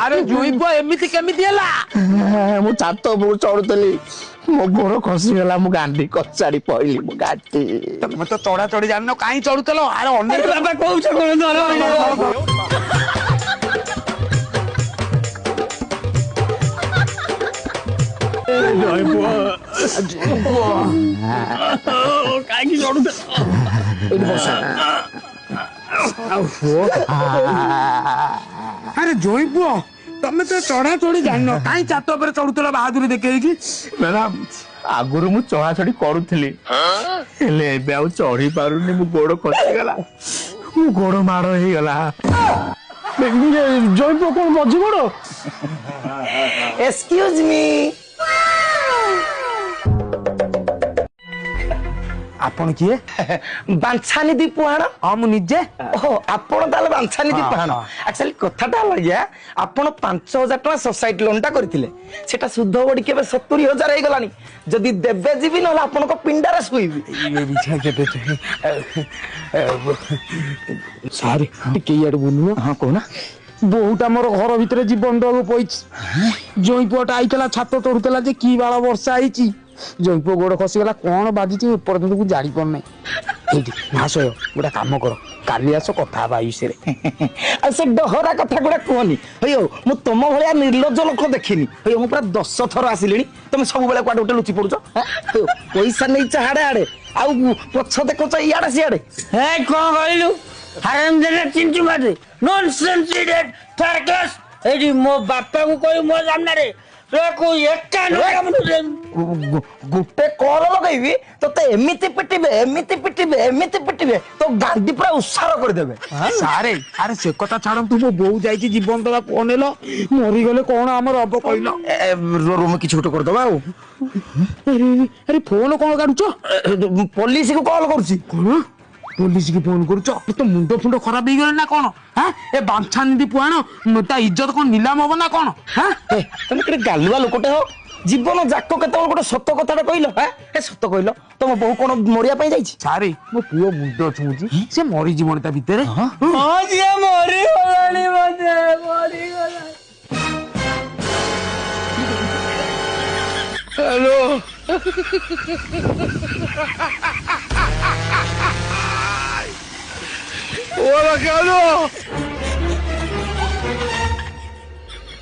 अरे जुई पुआ एमिति केमिति हला मु छात उपरु चढ़ुतली मो गोड़ खसीगला मु गांधी कचाड़ी पइली मु गांधी तमे तो चढ़ा चढ़ी जान काई चढ़ुतलो अरे अनेक बाबा कहउछ कोन धर जय पुआ काई की चढ़ुत अरे जय पुआ तमे तो चढ़ा चढ़ी जान काई छात ऊपर चढ़ुतलो बहादुरी देखै कि मैडम आगुरु मु चढ़ा चढ़ी करूथली हेले एबे आउ चढ़ी पारुनी मु गोड़ खसीगला मु गोड़ माड़ हे गला जयपुर कौन मझी गोड़ एक्सक्यूज मी आपण किए बांछानिधि पुहाण हाँ मु निजे ओहो आपण ताले बांछानिधि पुहाण एक्चुअली कथाटा हला गया आपण 5000 टका सोसाइटी लोनटा करथिले सेटा सुध बडी केबे 70000 हे गलानी जदी देबे जीबी न आपण को पिंडारा सुइबी ये बिछा के देते सारे टिके याड बोलु हां कोना बहुटा मोर घर भितरे जीवन दगो पइछ जयपुरटा आइतला छात तोरुतला जे की बाला वर्षा आइची जयपुर गोड़ खसीगला कौन बाजी पर्यटन को जानी पार नहीं आस गोटा कम कर काली आस कथा विषय से डहरा कथा गुड़ा कहनी हो मु तुम भाया निर्लज लोक देखनी हो मु पूरा 10 थर आसिली तुम सब बेले कुआडे गोटे लुचि पड़ुछ पैसा नहीं हाड़े हाड़े आउ पछ देखुच इाड़े सियाड़े हे कौन कहलु हराम जने चिंचु बाटे नॉनसेंस इडियट थर्कस एडी मो बापा को कोई मो सामने रे को एका गोटे कल लगेबी तो एमिति पिटिबे तो गांधी पूरा उसार कर देबे सारे अरे से कथा छाड़ तू मो बो जाई जीवन दबा कोन हेलो मरी गले कोन हमर अब कहलो रूम किछ गोटे कर दबा अरे फोन कोन काढुचो पुलिस को कॉल करछि कोन पुलिस की फोन करूच तो मुंड फुंड खराब हो गले ना कौन हाँ ए बांछा निधि पुआण ता इज्जत कौन नीलाम हम ना कौन हाँ तुम के गालुआ लोकटे हो जीवन जाक केतल गोटे सत कथाटा कहलो हाँ ए सत कहलो तुम बहु कोन मरिया पई जाईछि सारे मो पुओ मुंड छुची से मरी जीवन ता भीतर हां जे मरी गलानी मते मरी गला हेलो ओला कालो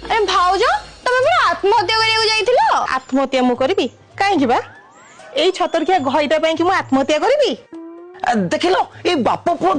अरे भाउज तमे पूरा आत्महत्या करिया जाइथिलो आत्महत्या मु करबी काहे कि बा एई छतरखिया घइटा पई कि मु आत्महत्या करबी देखिलो ए बाप पुओ